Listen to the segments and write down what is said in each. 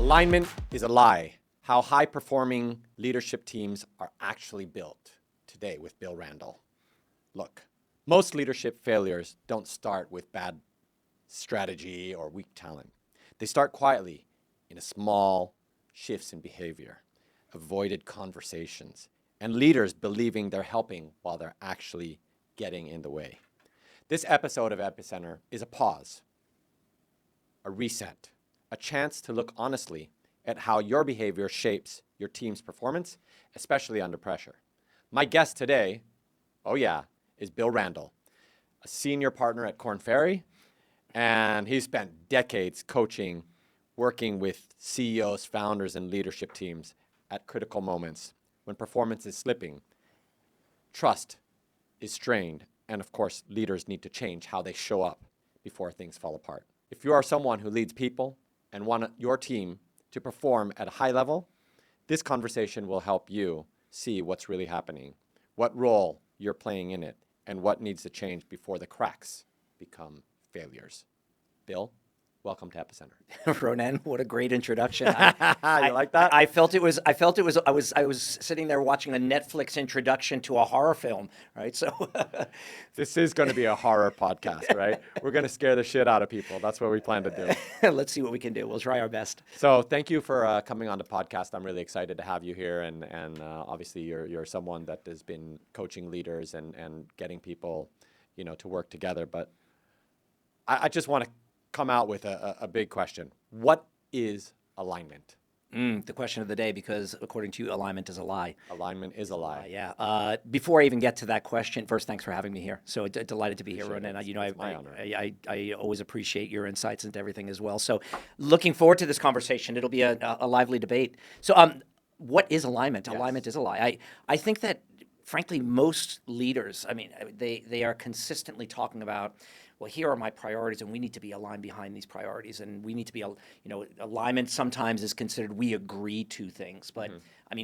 Alignment is a lie. How high-performing leadership teams are actually built. Today with Bill Randall. Look, most leadership failures don't start with bad strategy or weak talent. They start quietly in a small shifts in behavior, avoided conversations, and leaders believing they're helping while they're actually getting in the way. This episode of Epicenter is a pause, a reset, a chance to look honestly at how your behavior shapes your team's performance, especially under pressure. My guest today, is Bill Randall, a senior partner at Korn Ferry, and he spent decades coaching, working with CEOs, founders, and leadership teams at critical moments when performance is slipping, trust is strained, and of course, leaders need to change how they show up before things fall apart. If you are someone who leads people and want your team to perform at a high level, this conversation will help you see what's really happening, what role you're playing in it, and what needs to change before the cracks become failures. Bill, welcome to Epicenter. Ronen, what a great introduction. You like that? I felt it was. I was sitting there watching a Netflix introduction to a horror film, right? So this is going to be a horror podcast, right? We're going to scare the shit out of people. That's what we plan to do. Let's see what we can do. We'll try our best. So thank you for coming on the podcast. I'm really excited to have you here, and obviously you're someone that has been coaching leaders and getting people, to work together. But I just want to come out with a big question. What is alignment? The question of the day, because according to you, alignment is a lie. Alignment is a lie. Yeah. Before I even get to that question, first, thanks for having me here. So delighted to be here, Ronen. It's my honor. I always appreciate your insights into everything as well. So looking forward to this conversation. It'll be a lively debate. So what is alignment? Yes. Alignment is a lie. I think that, frankly, most leaders, they are consistently talking about, well, here are my priorities, and we need to be aligned behind these priorities, and we need to be, alignment sometimes is considered we agree to things, but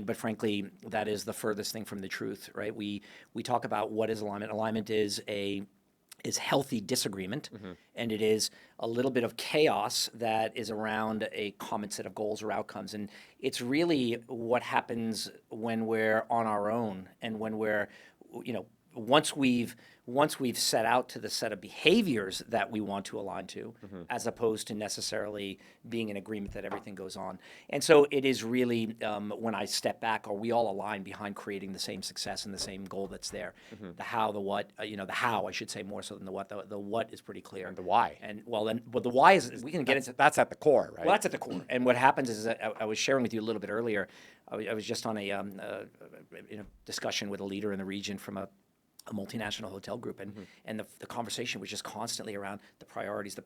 but frankly, that is the furthest thing from the truth, right? We talk about what is alignment. Alignment is healthy disagreement, and it is a little bit of chaos that is around a common set of goals or outcomes, and it's really what happens when we're on our own and when we're, once we've set out to the set of behaviors that we want to align to, as opposed to necessarily being in agreement that everything goes on. And so it is really, when I step back, are we all aligned behind creating the same success and the same goal that's there? The how, the what, the how, I should say, more so than the what. The what is pretty clear. And the why. And the why is, we can get into. That's at the core, right? Well, that's at the core. And what happens is, I was sharing with you a little bit earlier, I was just on a discussion with a leader in the region from a multinational hotel group, and the conversation was just constantly around the priorities,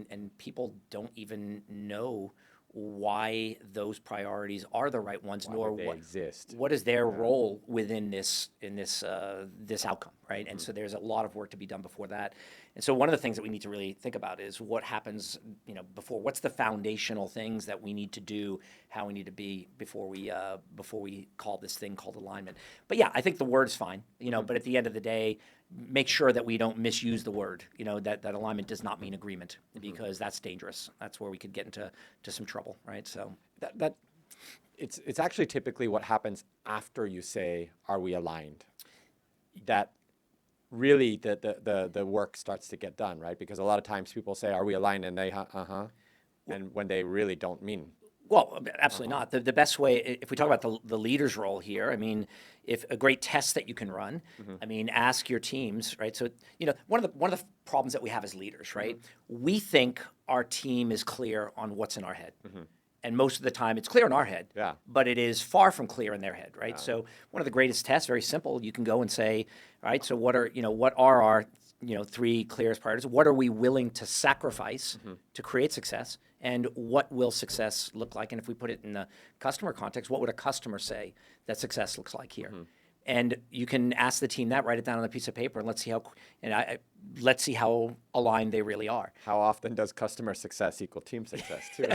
and people don't even know why those priorities are the right ones, nor what exist. What is their role within this outcome, right? And so there's a lot of work to be done before that. And so one of the things that we need to really think about is what happens, before. What's the foundational things that we need to do, how we need to be before we call this thing called alignment. But yeah, I think the word is fine, but at the end of the day, make sure that we don't misuse the word, that alignment does not mean agreement, because that's dangerous. That's where we could get into some trouble, right? So it's actually typically what happens after you say, are we aligned? That really the work starts to get done, right? Because a lot of times people say, are we aligned? And they, and when they really don't mean. Well, absolutely not. The best way, if we talk about the leader's role here, if a great test that you can run, ask your teams, right? So, one of the problems that we have as leaders, right? We think our team is clear on what's in our head. And most of the time it's clear in our head, but it is far from clear in their head, right? So one of the greatest tests, very simple, you can go and say, all right, so what are our, three clearest priorities? What are we willing to sacrifice to create success? And what will success look like? And if we put it in the customer context, what would a customer say that success looks like here? And you can ask the team that, write it down on a piece of paper, and let's see how aligned they really are. How often does customer success equal team success too?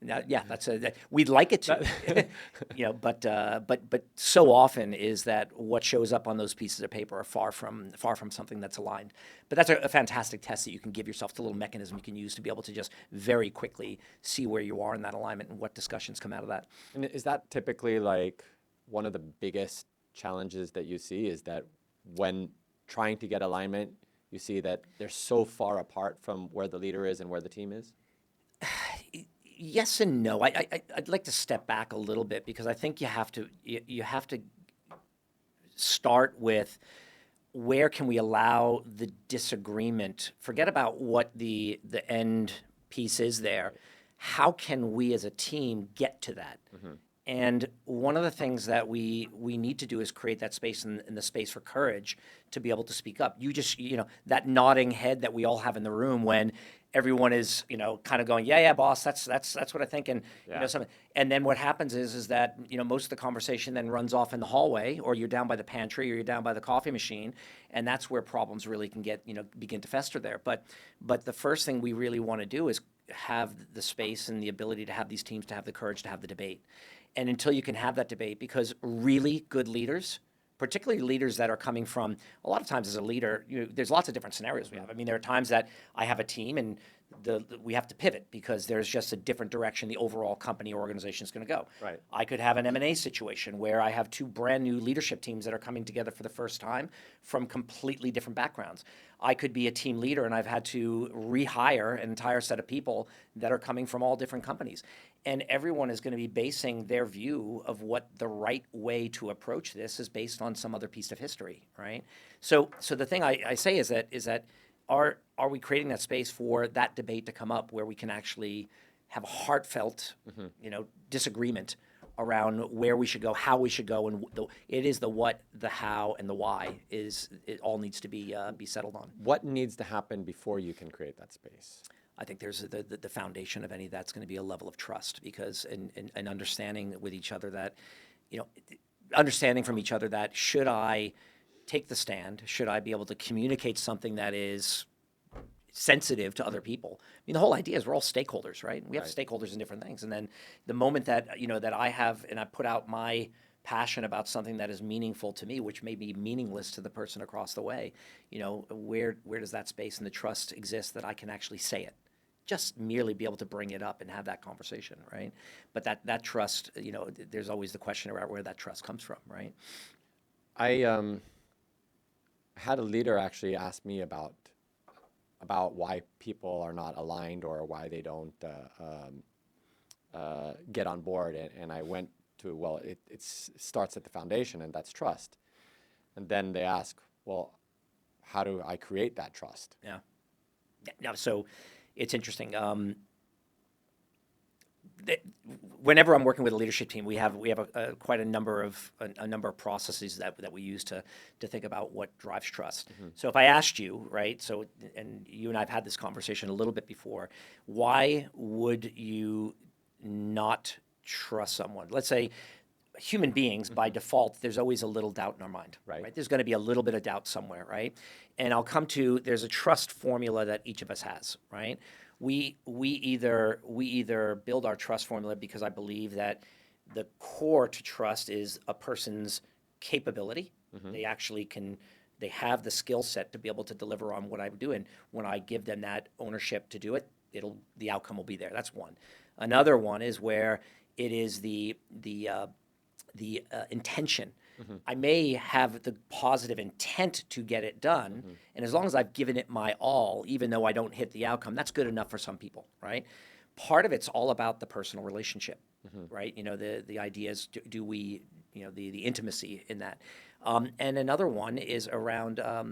Now, yeah, we'd like it to, but so often is that what shows up on those pieces of paper are far from something that's aligned. But that's a fantastic test that you can give yourself. It's a little mechanism you can use to be able to just very quickly see where you are in that alignment and what discussions come out of that. And is that typically like one of the biggest challenges that you see, is that when trying to get alignment, you see that they're so far apart from where the leader is and where the team is? Yes and no. I'd like to step back a little bit, because I think you have to start with, where can we allow the disagreement? Forget about what the end piece is there. How can we as a team get to that? And one of the things that we need to do is create that space and the space for courage to be able to speak up. That nodding head that we all have in the room when everyone is, kind of going, yeah, boss, that's what I think. And, something. And then what happens is that, most of the conversation then runs off in the hallway, or you're down by the pantry, or you're down by the coffee machine. And that's where problems really can begin to fester there. But the first thing we really want to do is have the space and the ability to have these teams to have the courage to have the debate. And until you can have that debate, because really good leaders, particularly leaders that are coming from, a lot of times as a leader, there's lots of different scenarios we have. I mean, there are times that I have a team and we have to pivot because there's just a different direction the overall company or organization is going to go. Right. I could have an M&A situation where I have two brand new leadership teams that are coming together for the first time from completely different backgrounds. I could be a team leader and I've had to rehire an entire set of people that are coming from all different companies. And everyone is going to be basing their view of what the right way to approach this is based on some other piece of history, right? So the thing I say is that are we creating that space for that debate to come up where we can actually have a heartfelt, disagreement around where we should go, how we should go, and it is the what, the how, and the why it all needs to be settled on. What needs to happen before you can create that space? I think there's the foundation of any of that's going to be a level of trust, because and understanding with each other that, understanding from each other that, should I take the stand, should I be able to communicate something that is sensitive to other people? I mean, the whole idea is we're all stakeholders, right? We have stakeholders in different things. And then the moment that, that I have, and I put out my passion about something that is meaningful to me, which may be meaningless to the person across the way, where does that space and the trust exist that I can actually say it? Just merely be able to bring it up and have that conversation, right? But that trust, there's always the question about where that trust comes from, right? I had a leader actually ask me about why people are not aligned or why they don't get on board, and I went to, well, it starts at the foundation, and that's trust. And then they ask, well, how do I create that trust? Yeah. Now, so it's interesting. Whenever I'm working with a leadership team, we have quite a number of processes that we use to think about what drives trust. Mm-hmm. So if I asked you, right, and you and I have had this conversation a little bit before, why would you not trust someone? Let's say human beings, by default, there's always a little doubt in our mind, right? There's going to be a little bit of doubt somewhere, right? And I'll come to, there's a trust formula that each of us has, right? We either build our trust formula because I believe that the core to trust is a person's capability. Mm-hmm. They have the skill set to be able to deliver on what I'm doing. When I give them that ownership to do it, the outcome will be there. That's one. Another one is where it is the intention. Mm-hmm. I may have the positive intent to get it done, mm-hmm. and as long as I've given it my all, even though I don't hit the outcome, that's good enough for some people, right? Part of it's all about the personal relationship, mm-hmm. right? The idea is, do we, the intimacy in that. And another one is around so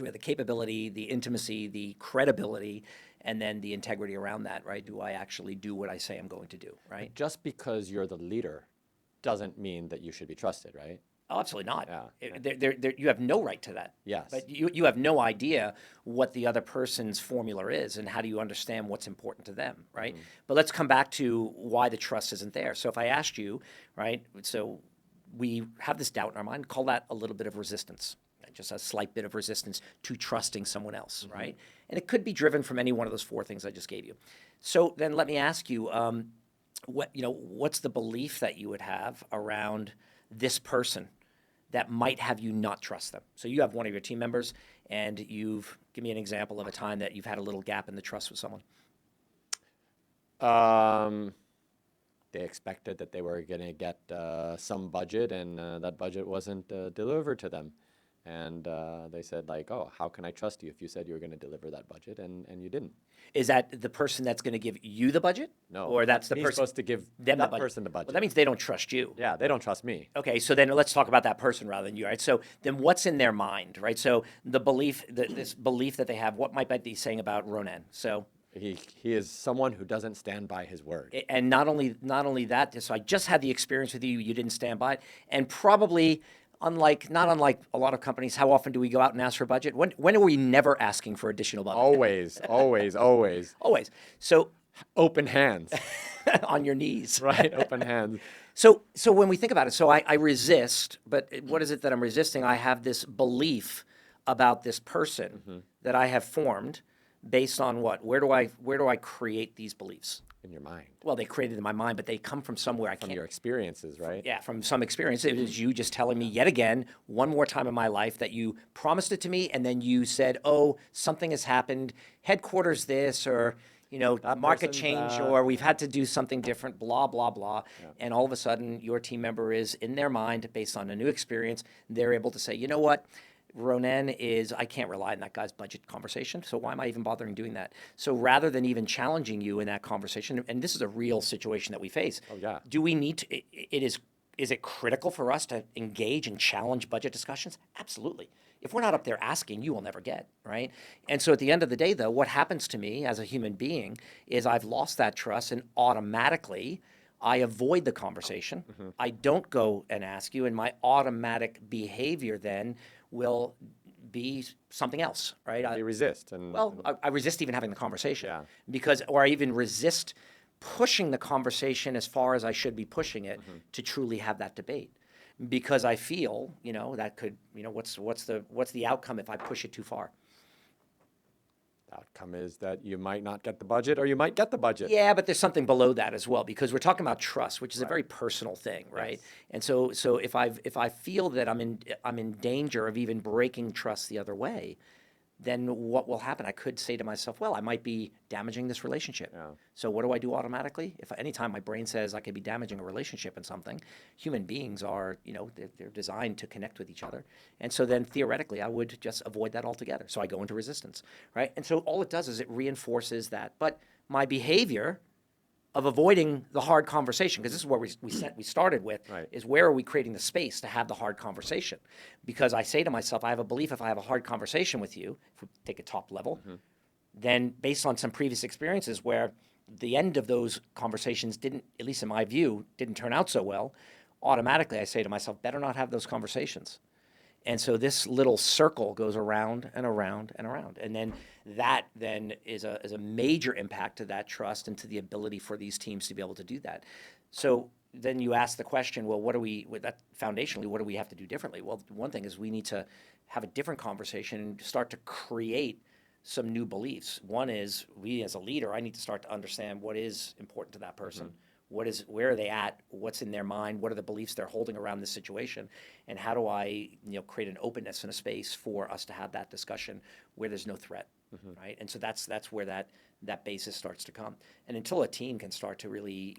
we have the capability, the intimacy, the credibility, and then the integrity around that, right? Do I actually do what I say I'm going to do, right? Just because you're the leader doesn't mean that you should be trusted, right? Oh, absolutely not. Yeah. You have no right to that. Yes. But you have no idea what the other person's formula is, and how do you understand what's important to them, right? Mm-hmm. But let's come back to why the trust isn't there. So if I asked you, right, so we have this doubt in our mind. Call that a little bit of resistance, just a slight bit of resistance to trusting someone else, right? And it could be driven from any one of those four things I just gave you. So then let me ask you, what's the belief that you would have around this person that might have you not trust them? So you have one of your team members, and give me an example of a time that you've had a little gap in the trust with someone. They expected that they were going to get some budget, and that budget wasn't delivered to them. And they said, like, oh, how can I trust you if you said you were going to deliver that budget and you didn't? Is that the person that's going to give you the budget? No. Or that's the He's person supposed to give them that the budget? person the budget. Well, that means they don't trust you. Yeah, they don't trust me. Okay, so then let's talk about that person rather than you, right? So then what's in their mind, right? So the belief, this belief that they have, what might be saying about Ronen? So He is someone who doesn't stand by his word. and not only that, so I just had the experience with you, you didn't stand by it, and probably not unlike a lot of companies, how often do we go out and ask for budget? When are we never asking for additional budget? Always, always, always. Always. So Open hands, on your knees. right? Open hands. So when we think about it, so I resist, but what is it that I'm resisting? I have this belief about this person that I have formed based on what? Where do I create these beliefs? In your mind. Well, they created in my mind, but they come from somewhere I From can't. your experiences, right? Yeah, from some experience. It was you just telling me yet again, one more time in my life, that you promised it to me, and then you said, oh, something has happened, headquarters this, or market person's change, that. or we've had to do something different, blah, blah, blah. Yeah. And all of a sudden, your team member is in their mind, based on a new experience, they're able to say, you know what? Ronen I can't rely on that guy's budget conversation, so why am I even bothering doing that? So rather than even challenging you in that conversation, and this is a real situation that we face, do we need to, is it critical for us to engage and challenge budget discussions? Absolutely. If we're not up there asking, you will never get, right? And so at the end of the day, though, what happens to me as a human being is I've lost that trust, and automatically I avoid the conversation. I don't go and ask you, and my automatic behavior then will be something else, right? You resist. I resist even having the conversation, Yeah. or I even resist pushing the conversation as far as I should be pushing it to truly have that debate, because I feel, that could, what's the outcome if I push it too far? Outcome is that you might not get the budget, or you might get the budget. Yeah, but there's something below that as well, because we're talking about trust, which is a very personal thing, right? Yes. And so if I feel that I'm in danger of even breaking trust the other way, then what will happen? I could say to myself, well, I might be damaging this relationship. Yeah. So what do I do automatically? If anytime my brain says I could be damaging a relationship in something, human beings are, they're designed to connect with each other. And so then theoretically, I would just avoid that altogether. So I go into resistance, right? And so all it does is it reinforces that. But my behavior of avoiding the hard conversation, because this is where we started with, Right. is where are we creating the space to have the hard conversation? Because I say to myself, I have a belief if I have a hard conversation with you, if we take a top level, then based on some previous experiences where the end of those conversations didn't, at least in my view, didn't turn out so well, automatically I say to myself, better not have those conversations. And so this little circle goes around and around and around. And then that then is a major impact to that trust and to the ability for these teams to be able to do that. So then you ask the question, well, foundationally, what do we have to do differently? Well, one thing is we need to have a different conversation and start to create some new beliefs. One is, we as a leader, I need to start to understand what is important to that person. Where are they at? What's in their mind? What are the beliefs they're holding around this situation? And how do I, create an openness and a space for us to have that discussion where there's no threat, right? And so that's where that basis starts to come. And until a team can start to really,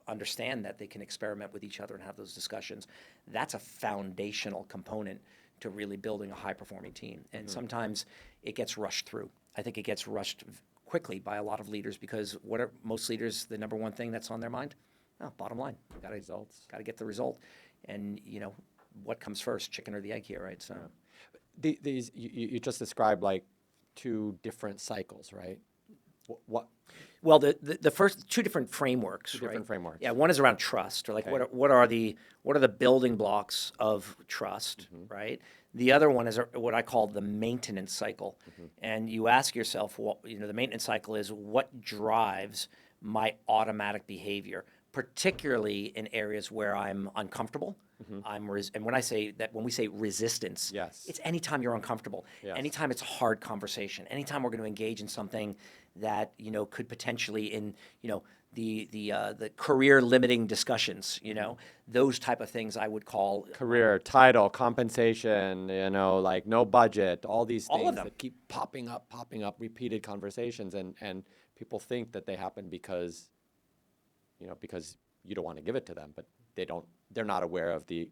understand that they can experiment with each other and have those discussions, that's a foundational component to really building a high-performing team. And sometimes it gets rushed through. I think it gets rushed quickly by a lot of leaders, because what are most leaders, the number one thing that's on their mind? Oh, bottom line. Got to get the result. And, what comes first, chicken or the egg here, right? So, These you just described like two different cycles, right? What? Well, the first two different frameworks, right? Different frameworks. Yeah, one is around trust, or like Okay. what are the building blocks of trust, right? The other one is what I call the maintenance cycle, and you ask yourself, the maintenance cycle is what drives my automatic behavior, particularly in areas where I'm uncomfortable. And when we say resistance, Yes. it's anytime you're uncomfortable, Yes. anytime it's a hard conversation, anytime we're going to engage in something that could potentially the career limiting discussions, those type of things I would call Career, title, compensation, like no budget, all these All of things them. that keep popping up, repeated conversations, and people think that they happen because you don't want to give it to them, but they're not aware of the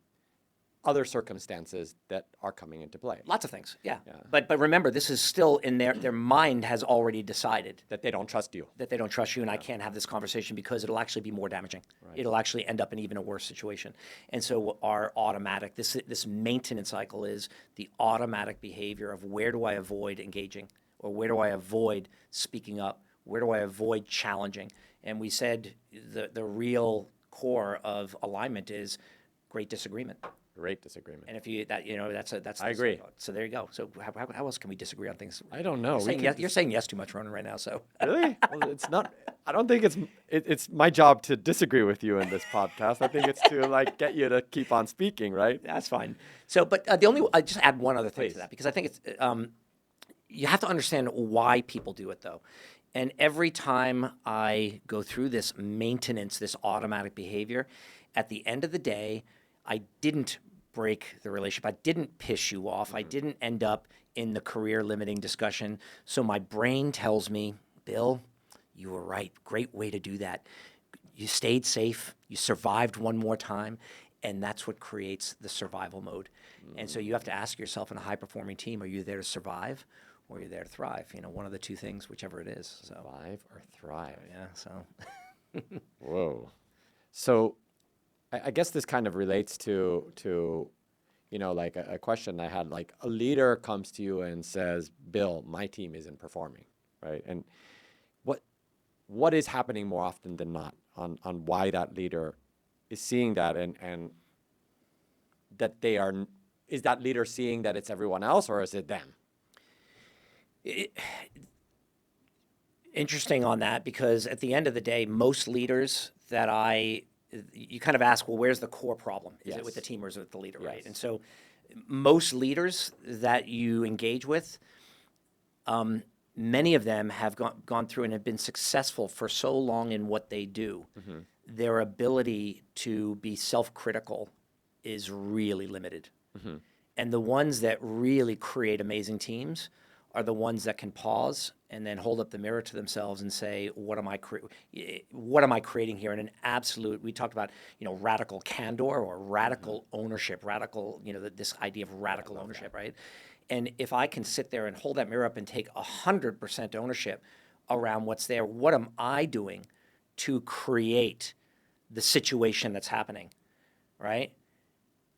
other circumstances that are coming into play. lots of things. Yeah. Yeah. But remember, this is still in their mind has already decided That they don't trust you. that they don't trust you, and I can't have this conversation because it'll actually be more damaging. It'll actually end up in even a worse situation. And so our automatic, this maintenance cycle is the automatic behavior of where do I avoid engaging, or where do I avoid speaking up, where do I avoid challenging. And we said the real core of alignment is great disagreement. Great disagreement. And if you that's I agree. So there you go. So how else can we disagree on things? I don't know. You're saying yes too much, Ronen, right now. So Really? Well, it's not. I don't think it's my job to disagree with you in this podcast. I think it's to get you to keep on speaking, right? that's fine. So, but I just add one other thing Please. to that, because I think it's you have to understand why people do it, though. And every time I go through this maintenance, this automatic behavior, at the end of the day, I didn't break the relationship. I didn't piss you off. I didn't end up in the career limiting discussion. So my brain tells me, Bill, you were right. Great way to do that. You stayed safe. You survived one more time. And that's what creates the survival mode. And so you have to ask yourself, in a high performing team, are you there to survive, or are you there to thrive? One of the two things, whichever it is. So Survive or thrive. yeah. So Whoa. So I guess this kind of relates to a question I had. Like, a leader comes to you and says, Bill, my team isn't performing, right? And what is happening more often than not on why that leader is seeing that, and that is that leader seeing that it's everyone else, or is it them? Interesting on that, because at the end of the day, most leaders you kind of ask, well, where's the core problem? Is it with the team, or is it with the leader, right? Yes. And so most leaders that you engage with, many of them have gone through and have been successful for so long in what they do. Their ability to be self-critical is really limited. And the ones that really create amazing teams are the ones that can pause and then hold up the mirror to themselves and say, what am I creating here? In an absolute, we talked about, radical candor or radical ownership, this idea of radical ownership, right? And if I can sit there and hold that mirror up and take 100% ownership around what's there, what am I doing to create the situation that's happening, right?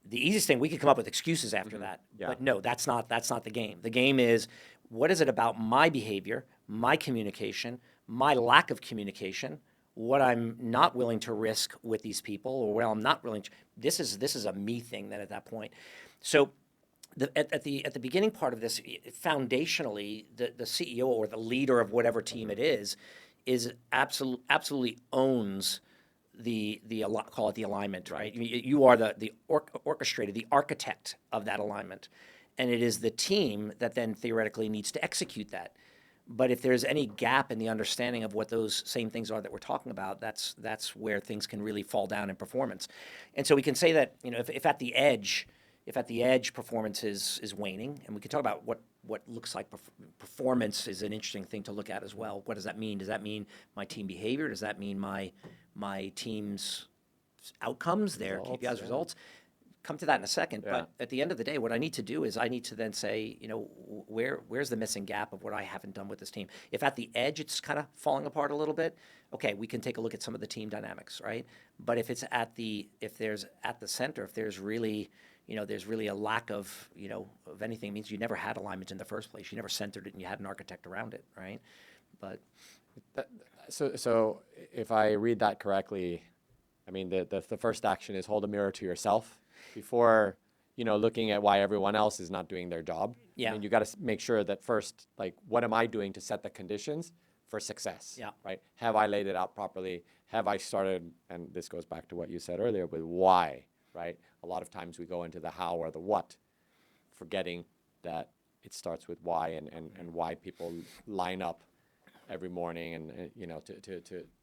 The easiest thing, we could come up with excuses after that, Yeah. but no, that's not the game. The game is, what is it about my behavior, my communication, my lack of communication, what I'm not willing to risk with these people, or what I'm not willing to, this is a me thing then at that point. So at the beginning part of this, foundationally, the CEO or the leader of whatever team it is absolutely owns call it the alignment, right? You are the orchestrator, the architect of that alignment, and it is the team that then theoretically needs to execute that. But if there's any gap in the understanding of what those same things are that we're talking about, that's where things can really fall down in performance. And so we can say that if at the edge performance is waning, and we can talk about what looks like performance is an interesting thing to look at as well. What does that mean? Does that mean my team behavior? Does that mean my team's outcomes, their KPIs, results? Come to that in a second. Yeah. But at the end of the day, what I need to do is I need to then say, where's the missing gap of what I haven't done with this team? If at the edge it's kind of falling apart a little bit, okay, we can take a look at some of the team dynamics, right? But if there's at the center, if there's really a lack of anything, it means you never had alignment in the first place. You never centered it, and you had an architect around it, right? But so if I read that correctly, I mean, the first action is hold a mirror to yourself before looking at why everyone else is not doing their job. Yeah. I mean, you got to make sure that first, like, what am I doing to set the conditions for success. Yeah. Right? Have I laid it out properly? Have I started, and this goes back to what you said earlier, with why, right? A lot of times we go into the how or the what, forgetting that it starts with why, and why people line up every morning and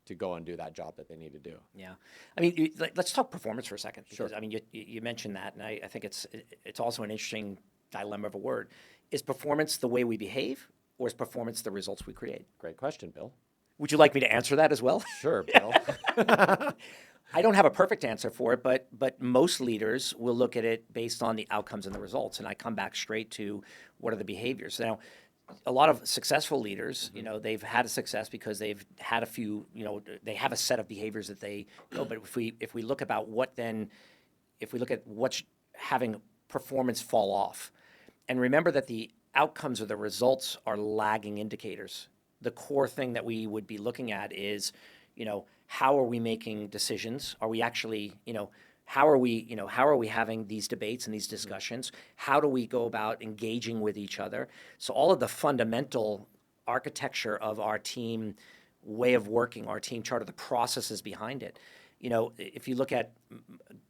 to go and do that job that they need to do. Yeah, I mean, let's talk performance for a second. Because, I mean, you mentioned that, and I think it's also an interesting dilemma of a word. Is performance the way we behave, or is performance the results we create? Great question, Bill. Would you like me to answer that as well? Sure, Bill. I don't have a perfect answer for it, but most leaders will look at it based on the outcomes and the results, and I come back straight to what are the behaviors. Now, a lot of successful leaders, they've had a success because they've had a few, they have a set of behaviors that they go. But if we look about if we look at what's having performance fall off, and remember that the outcomes or the results are lagging indicators. The core thing that we would be looking at is, how are we making decisions? Are we actually, how are we having these debates and these discussions? How do we go about engaging with each other? So all of the fundamental architecture of our team way of working, our team chart, of the processes behind it. If you look at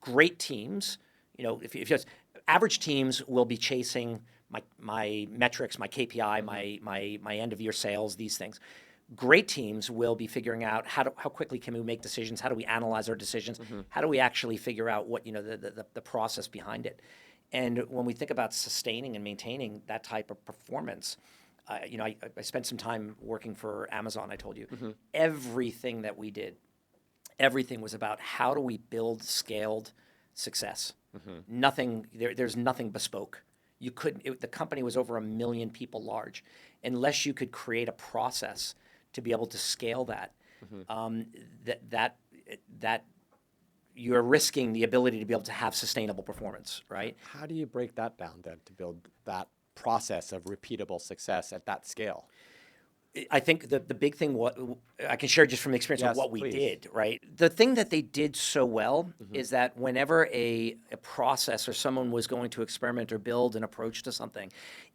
great teams, if you just, average teams will be chasing my metrics, my KPI, my end of year sales, these things. Great teams will be figuring out how quickly can we make decisions, how do we analyze our decisions, how do we actually figure out what the process behind it. And when we think about sustaining and maintaining that type of performance, I spent some time working for Amazon. I told you everything that we did, everything was about how do we build scaled success. Nothing there's nothing bespoke. You couldn't. The company was over 1 million people large, unless you could create a process to be able to scale that. That you're risking the ability to be able to have sustainable performance, right? How do you break that down then to build that process of repeatable success at that scale? I think the big thing, what I can share just from the experience of what we did, right? The thing that they did so well is that whenever a process or someone was going to experiment or build an approach to something,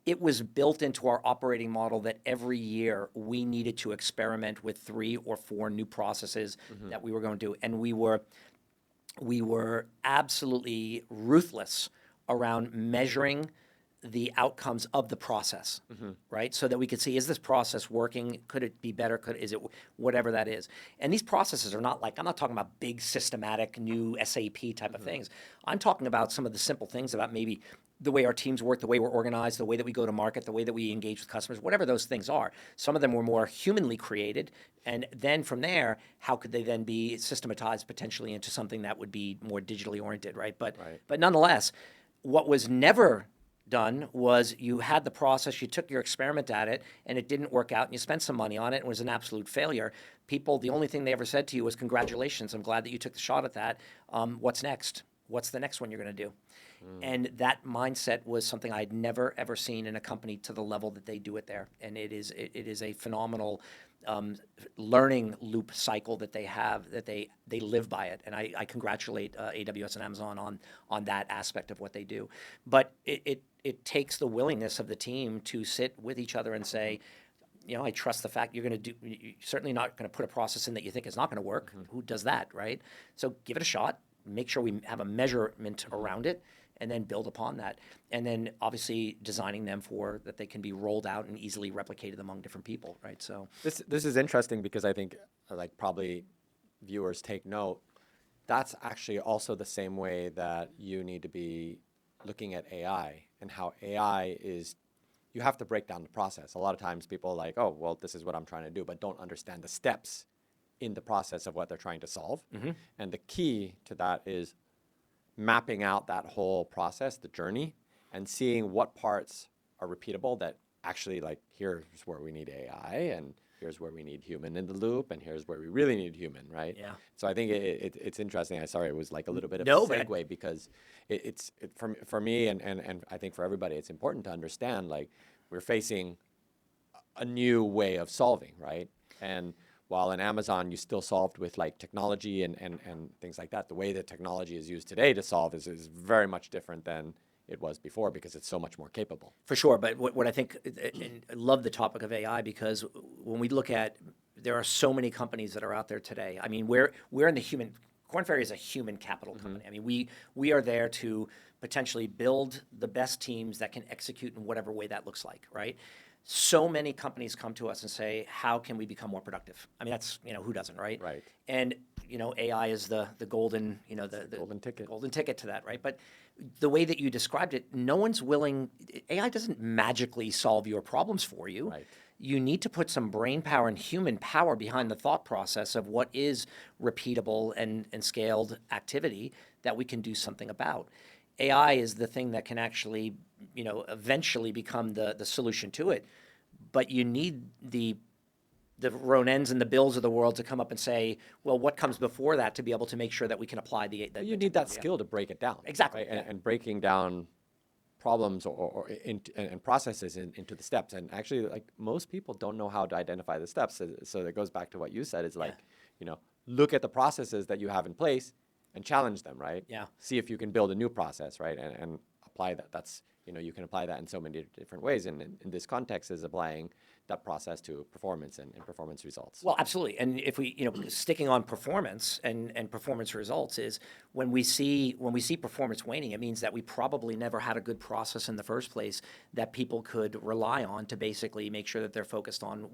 it was built into our operating model that every year we needed to experiment with 3 or 4 new processes that we were going to do. And we were absolutely ruthless around measuring the outcomes of the process, right? So that we could see, is this process working? Could it be better? Is it whatever that is? And these processes are not like, I'm not talking about big systematic new SAP type of things. I'm talking about some of the simple things about maybe the way our teams work, the way we're organized, the way that we go to market, the way that we engage with customers, whatever those things are. Some of them were more humanly created. And then from there, how could they then be systematized potentially into something that would be more digitally oriented, right? But nonetheless, what was never done was you had the process, you took your experiment at it, and it didn't work out, and you spent some money on it, and it was an absolute failure. People, the only thing they ever said to you was, congratulations, I'm glad that you took the shot at that. What's next? What's the next one you're going to do? And that mindset was something I'd never, ever seen in a company to the level that they do it there. And it is a phenomenal learning loop cycle that they have, that they live by it. And I congratulate AWS and Amazon on that aspect of what they do. But it takes the willingness of the team to sit with each other and say, I trust the fact you're certainly not going to put a process in that you think is not going to work. Who does that, right? So give it a shot, make sure we have a measurement around it, and then build upon that. And then obviously designing them for that they can be rolled out and easily replicated among different people, right? So this is interesting because I think like probably viewers take note. That's actually also the same way that you need to be looking at AI and how AI is, you have to break down the process. A lot of times people are like, oh, well, this is what I'm trying to do, but don't understand the steps in the process of what they're trying to solve. And the key to that is mapping out that whole process, the journey, and seeing what parts are repeatable that actually, like, here's where we need AI, and here's where we need human in the loop, and here's where we really need human, right? Yeah. So I think it's interesting. Sorry, it was like a little bit of No, a segue because it's for me and I think for everybody, it's important to understand, like, we're facing a new way of solving, right? And while in Amazon you still solved with like technology and things like that, the way that technology is used today to solve is very much different than it was before because it's so much more capable. For sure, but what I think, and I love the topic of AI because when we look at there are so many companies that are out there today. I mean, we're in the human. Korn Ferry is a human capital company. I mean, we are there to potentially build the best teams that can execute in whatever way that looks like, right? So many companies come to us and say, how can we become more productive? I mean, that's, who doesn't, right? Right. And, AI is the golden, the golden ticket. golden ticket to that, right? But the way that you described it, no one's willing, AI doesn't magically solve your problems for you. Right. You need to put some brain power and human power behind the thought process of what is repeatable and scaled activity that we can do something about. AI is the thing that can actually, eventually become the solution to it. But you need the Ronens and the Bills of the world to come up and say, well, what comes before that to be able to make sure that we can apply the You need that skill to break it down. Exactly. Right? And breaking down problems and processes into the steps. And actually, like, most people don't know how to identify the steps. So that goes back to what you said, is like, look at the processes that you have in place and challenge them, right? Yeah. See if you can build a new process, right? And apply that. That's, you can apply that in so many different ways. And in this context is applying that process to performance and performance results. Well, absolutely. And if we, sticking on performance and performance results, is when we see performance waning, it means that we probably never had a good process in the first place that people could rely on to basically make sure that they're focused on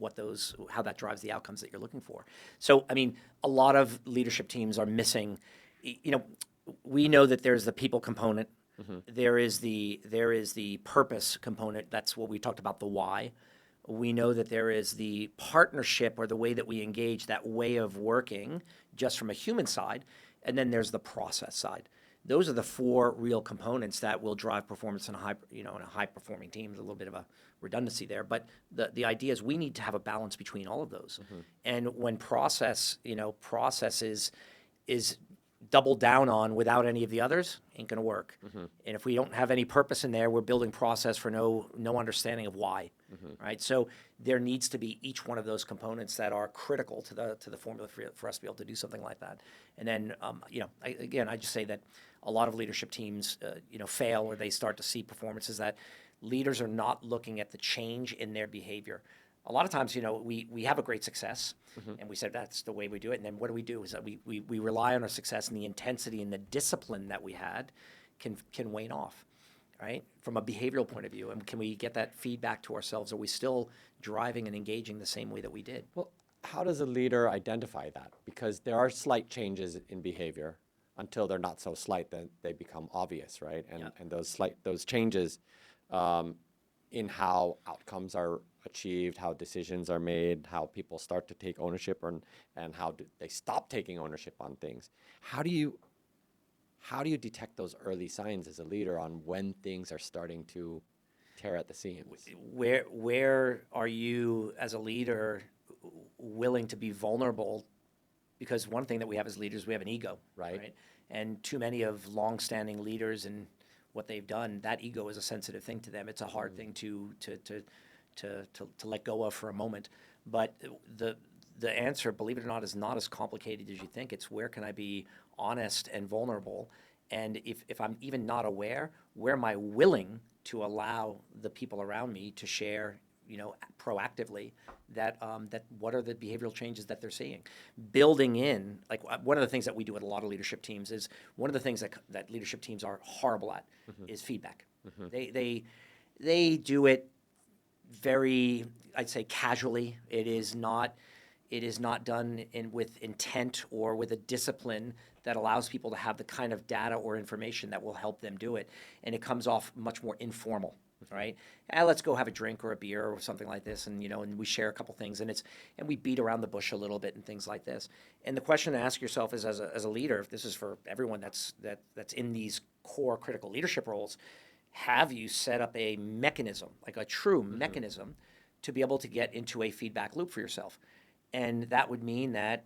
how that drives the outcomes that you're looking for. So, I mean, a lot of leadership teams are missing, we know that there's the people component. There is the purpose component. That's what we talked about, the why. We know that there is the partnership, or the way that we engage, that way of working just from a human side, and then there's the process side. Those are the four real components that will drive performance in a high performing team. There's a little bit of a redundancy there, but the idea is we need to have a balance between all of those. And when process is doubled down on without any of the others, ain't going to work. And if we don't have any purpose in there, we're building process for no understanding of why, right? So there needs to be each one of those components that are critical to the formula for us to be able to do something like that. And then, I just say that a lot of leadership teams, fail, or they start to see performances that leaders are not looking at the change in their behavior. A lot of times, we have a great success, and we said that's the way we do it. And then what do? Is that we rely on our success, and the intensity and the discipline that we had can wane off, right? From a behavioral point of view, and can we get that feedback to ourselves? Are we still driving and engaging the same way that we did? Well, how does a leader identify that? Because there are slight changes in behavior until they're not so slight that they become obvious, right? And those changes in how outcomes are achieved, how decisions are made, how people start to take ownership, and how they stop taking ownership on things. How do you detect those early signs as a leader on when things are starting to tear at the seams? Where are you as a leader willing to be vulnerable? Because one thing that we have as leaders, we have an ego, right? And too many of longstanding leaders and what they've done, that ego is a sensitive thing to them. It's a hard thing to let go of for a moment. But the answer, believe it or not, is not as complicated as you think. It's where can I be honest and vulnerable? And if I'm even not aware, where am I willing to allow the people around me to share, proactively that what are the behavioral changes that they're seeing? Building in, like, one of the things that we do at a lot of leadership teams is, one of the things that leadership teams are horrible at is feedback. They do it very, I'd say, casually. It is not done with intent or with a discipline that allows people to have the kind of data or information that will help them do it. And it comes off much more informal, right? Let's go have a drink or a beer or something like this, and and we share a couple things, and we beat around the bush a little bit and things like this. And the question to ask yourself is, as a leader, if this is for everyone that's in these core critical leadership roles, have you set up a mechanism, like a true mechanism, to be able to get into a feedback loop for yourself? And that would mean that,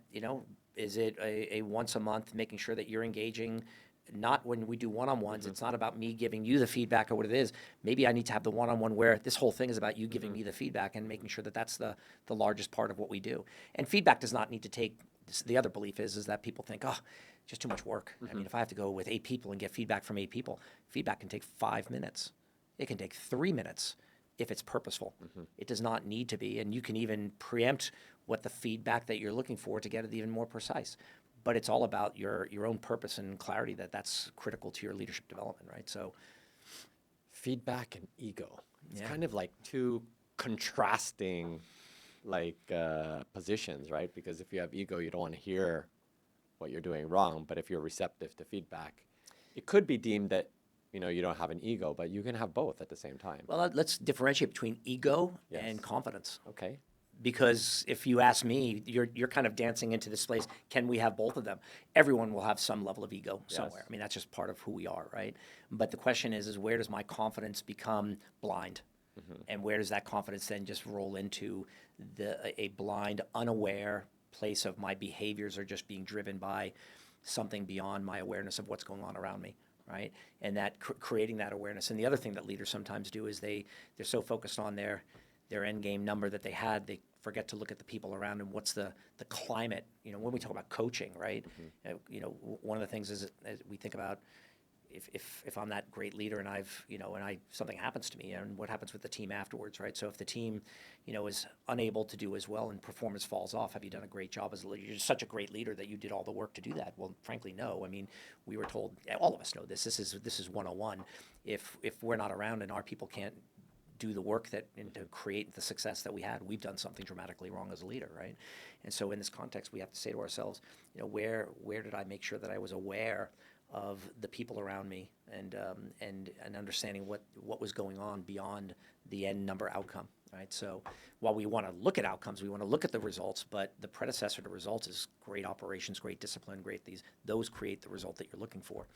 is it a once a month, making sure that you're engaging? Not when we do one-on-ones, it's not about me giving you the feedback or what it is. Maybe I need to have the one-on-one where this whole thing is about you giving me the feedback and making sure that that's the largest part of what we do. And feedback does not need to take, the other belief is that people think, just too much work. I mean, if I have to go with 8 people and get feedback from 8 people, feedback can take 5 minutes. It can take 3 minutes. if it's purposeful. It does not need to be, and you can even preempt what the feedback that you're looking for to get it even more precise. But it's all about your own purpose and clarity that's critical to your leadership development, right? So Feedback and ego. It's Yeah. kind of like two contrasting positions, right? Because if you have ego, you don't want to hear what you're doing wrong. But if you're receptive to feedback, it could be deemed that you don't have an ego, but you can have both at the same time. well, let's differentiate between ego Yes. and confidence. Okay. Because if you ask me, you're kind of dancing into this place. Can we have both of them? Everyone will have some level of ego somewhere. Yes. I mean, that's just part of who we are, right? But the question is where does my confidence become blind? And where does that confidence then just roll into a blind, unaware place of my behaviors are just being driven by something beyond my awareness of what's going on around me, right? And that creating that awareness. And the other thing that leaders sometimes do is they're so focused on their end game number that they had, they forget to look at the people around them. What's the climate? When we talk about coaching, right? One of the things is we think about if I'm that great leader and something happens to me, and what happens with the team afterwards, right? So if the team, is unable to do as well and performance falls off, have you done a great job as a leader? You're such a great leader that you did all the work to do that. Well, frankly, no. I mean, we were told, all of us know this. This is 101. If we're not around and our people can't do the work and to create the success that we had, we've done something dramatically wrong as a leader, right? And so in this context, we have to say to ourselves, where did I make sure that I was aware of the people around me and understanding what was going on beyond the end number outcome, right? So while we want to look at outcomes, we want to look at the results, but the predecessor to results is great operations, great discipline, those create the result that you're looking for,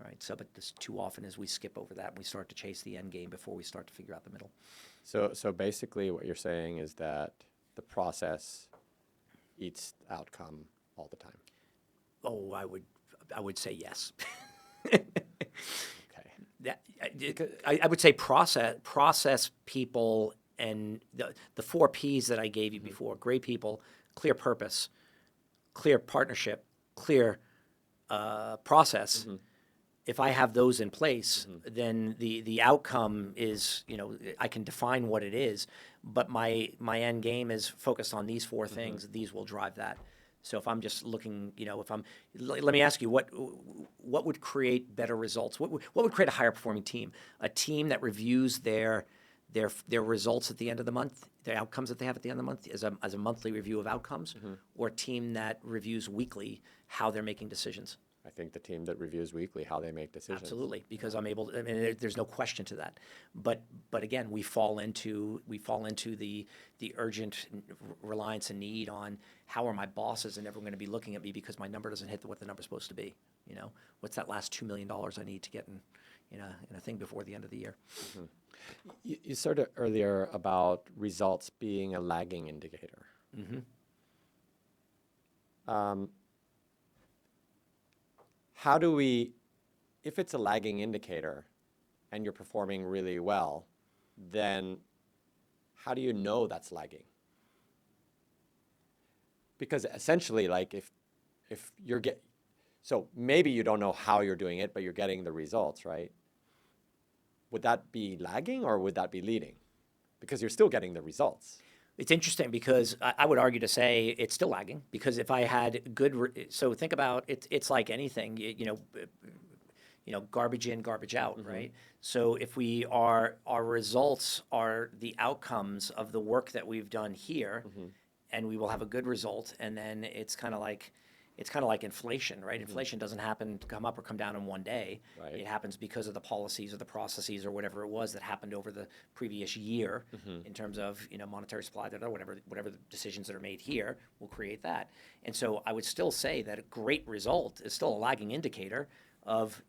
right? So, but this too often is we skip over that and we start to chase the end game before we start to figure out the middle. So basically what you're saying is that the process eats the outcome all the time. Oh, I would say yes. Okay. I would say process people and the 4 Ps that I gave you before: great people, clear purpose, clear partnership, clear process. If I have those in place, then the outcome is, I can define what it is, but my end game is focused on these 4 things. These will drive that. So if I'm just looking, let me ask you, what would create better results? What would create a higher performing team? A team that reviews their results at the end of the month, their outcomes that they have at the end of the month, as a monthly review of outcomes, or a team that reviews weekly how they're making decisions? I think the team that reviews weekly how they make decisions. Absolutely, because there's no question to that. But again, we fall into the urgent reliance and need on how are my bosses and everyone going to be looking at me because my number doesn't hit what the number's supposed to be. What's that last $2 million I need to get in a thing before the end of the year? You started earlier about results being a lagging indicator. How do we, if it's a lagging indicator and you're performing really well, then how do you know that's lagging? Because essentially, if you're so maybe you don't know how you're doing it, but you're getting the results, right? Would that be lagging or would that be leading? Because you're still getting the results. It's interesting because I would argue to say it's still lagging, because if I had so think about it, it's like anything, garbage in, garbage out, right? So if our results are the outcomes of the work that we've done here, and we will have a good result, and then it's kind of like inflation, right? Inflation doesn't come up or come down in one day. Right. It happens because of the policies or the processes or whatever it was that happened over the previous year in terms of monetary supply, whatever the decisions that are made here will create that. And so I would still say that a great result is still a lagging indicator of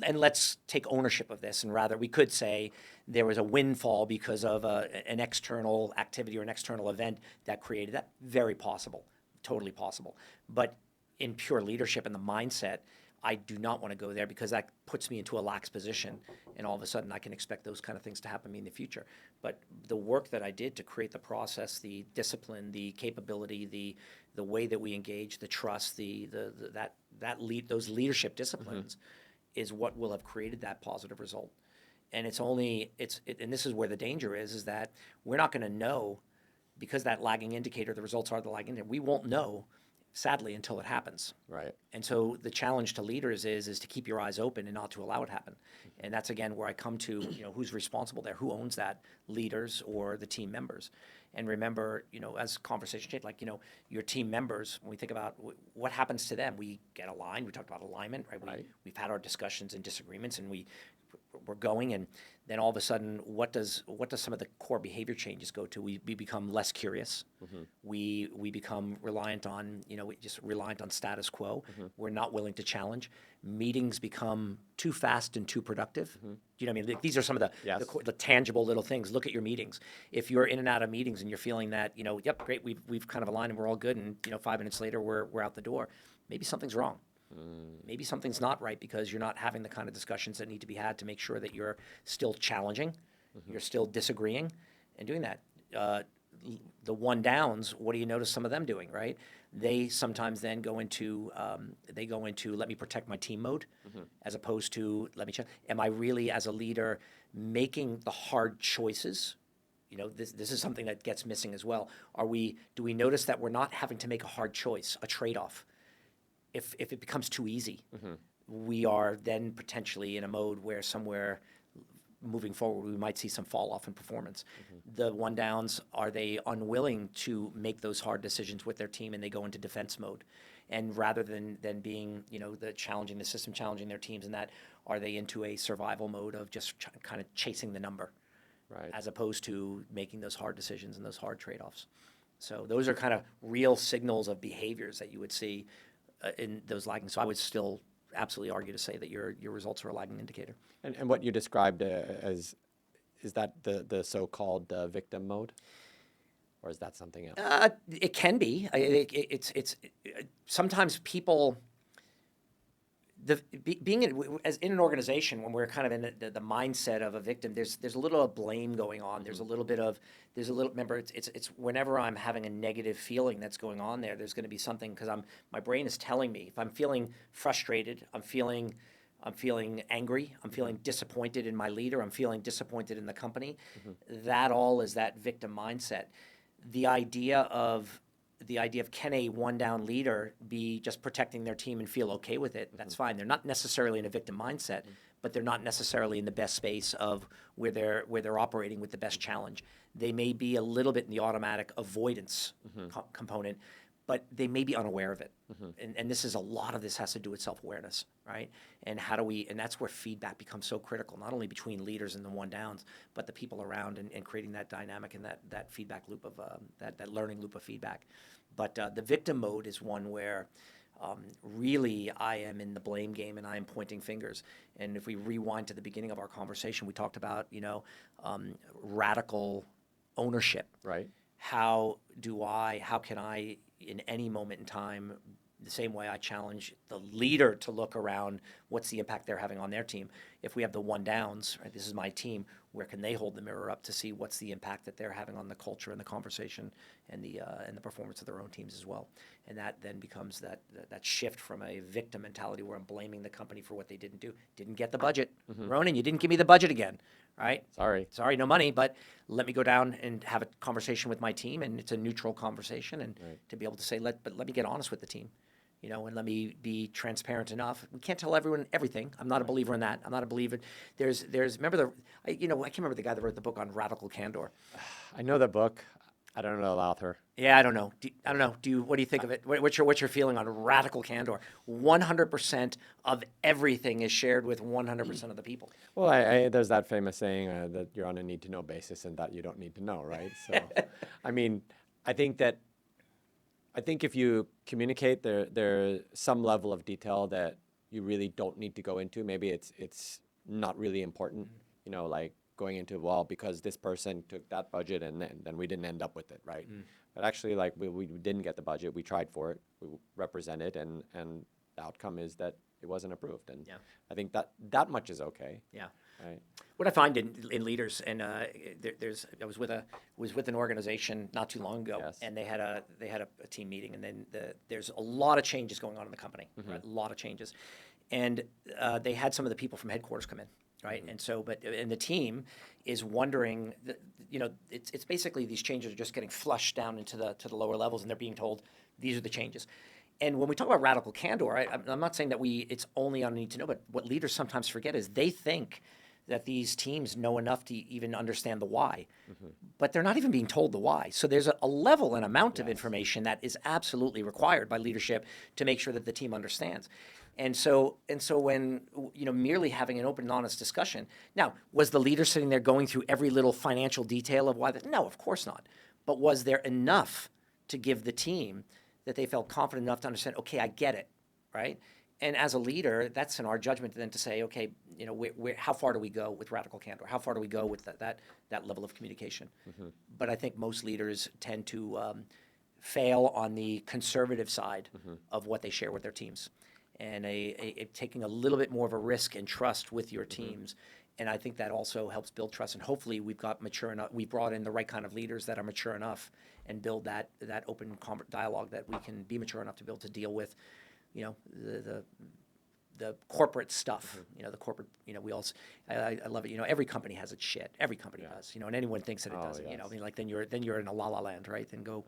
and let's take ownership of this, and rather we could say there was a windfall because of an external activity or an external event that created that. Very possible. Totally possible. But in pure leadership and the mindset, I do not want to go there because that puts me into a lax position, and all of a sudden I can expect those kind of things to happen to me in the future. But the work that I did to create the process, the discipline, the capability, the way that we engage, the trust, those leadership disciplines is what will have created that positive result. And and this is where the danger is that we're not going to know, because that lagging indicator, the results are the lagging indicator, we won't know, sadly, until it happens. Right. And so the challenge to leaders is to keep your eyes open and not to allow it happen. And that's, again, where I come to, who's responsible there, who owns that, leaders or the team members. And remember, as conversation change, like, your team members, when we think about what happens to them, we get aligned. We talked about alignment, right? Right. We've had our discussions and disagreements, and we're going, and then all of a sudden, what does some of the core behavior changes go to? We become less curious. We become reliant on, reliant on status quo. We're not willing to challenge. Meetings become too fast and too productive. Do you know what I mean? Like, these are some of Yes. the tangible little things. Look at your meetings. If you're in and out of meetings and you're feeling that, yep, great, we've kind of aligned and we're all good, and 5 minutes later we're out the door, maybe something's wrong. Maybe something's not right, because you're not having the kind of discussions that need to be had to make sure that you're still challenging, you're still disagreeing, and doing that. The one downs, what do you notice some of them doing, right? They sometimes then go into let me protect my team mode, as opposed to let me check. Am I really, as a leader, making the hard choices? This is something that gets missing as well. Do we notice that we're not having to make a hard choice, a trade-off? If it becomes too easy, we are then potentially in a mode where somewhere moving forward we might see some fall off in performance. The one downs, are they unwilling to make those hard decisions with their team, and they go into defense mode? And rather than being, challenging the system, challenging their teams, and that, are they into a survival mode of just kind of chasing the number, Right. as opposed to making those hard decisions and those hard trade-offs? So those are kind of real signals of behaviors that you would see in those lagging. So I would still absolutely argue to say that your results are a lagging indicator. And what you described as, is that the so-called victim mode? Or is that something else? It can be. It's sometimes people. Being in an organization, when we're kind of in the mindset of a victim, there's a little of blame going on. There's a little bit of remember, it's whenever I'm having a negative feeling that's going on there's going to be something, because my brain is telling me, if I'm feeling frustrated, I'm feeling angry, I'm feeling disappointed in my leader, I'm feeling disappointed in the company. That all is that victim mindset. The idea of can a one-down leader be just protecting their team and feel okay with it? That's fine. They're not necessarily in a victim mindset, but they're not necessarily in the best space of where they're operating with the best challenge. They may be a little bit in the automatic avoidance component, but they may be unaware of it. And a lot of this has to do with self-awareness, right? And and that's where feedback becomes so critical, not only between leaders and the one downs, but the people around, and creating that dynamic and that feedback loop of that learning loop of feedback. But the victim mode is one where really I am in the blame game and I am pointing fingers. And if we rewind to the beginning of our conversation, we talked about, radical ownership. Right. How can I, in any moment in time, the same way I challenge the leader to look around, what's the impact they're having on their team? If we have the one downs, right, this is my team, where can they hold the mirror up to see what's the impact that they're having on the culture and the conversation and the performance of their own teams as well? And that then becomes that shift from a victim mentality where I'm blaming the company for what they didn't do. Didn't get the budget. Ronen, you didn't give me the budget again, right? Sorry, no money, but let me go down and have a conversation with my team, and it's a neutral conversation, and to be able to say, let me get honest with the team. And let me be transparent enough. We can't tell everyone everything. I'm not a believer in that. I'm not a believer. Remember I can't remember the guy that wrote the book on radical candor. I know the book. I don't know the author. Yeah, I don't know. I don't know. What do you think of it? What's your feeling on radical candor? 100% of everything is shared with 100% of the people. Well, there's that famous saying that you're on a need-to-know basis and that you don't need to know, right? So, I mean, I think if you communicate, there's some level of detail that you really don't need to go into. Maybe it's not really important, like going into, well, because this person took that budget and then we didn't end up with it, right? But actually, like, we didn't get the budget. We tried for it. We represented, and the outcome is that it wasn't approved. And I think that much is okay. Yeah. Right. What I find in leaders, and I was with an organization not too long ago, and they had a team meeting, and then there's a lot of changes going on in the company, right? A lot of changes, and they had some of the people from headquarters come in, right? And so, and the team is wondering, it's basically these changes are just getting flushed down into the lower levels, and they're being told these are the changes. And when we talk about radical candor, I'm not saying that it's only on need to know, but what leaders sometimes forget is they think that these teams know enough to even understand the why, but they're not even being told the why. So there's a level and amount of information that is absolutely required by leadership to make sure that the team understands. And so when, merely having an open and honest discussion. Now, was the leader sitting there going through every little financial detail of why that? No, of course not. But was there enough to give the team that they felt confident enough to understand, okay, I get it, right? And as a leader, that's in our judgment then to say, okay, how far do we go with radical candor? How far do we go with that level of communication? But I think most leaders tend to fail on the conservative side of what they share with their teams, and taking a little bit more of a risk and trust with your teams. And I think that also helps build trust. And hopefully we've brought in the right kind of leaders that are mature enough and build that open dialogue that we can be mature enough to be able to deal with, the corporate stuff, the corporate, we also, I love it. Every company has its shit. Every company does, and anyone thinks that it doesn't, yes. then you're in a la la land, right? Then go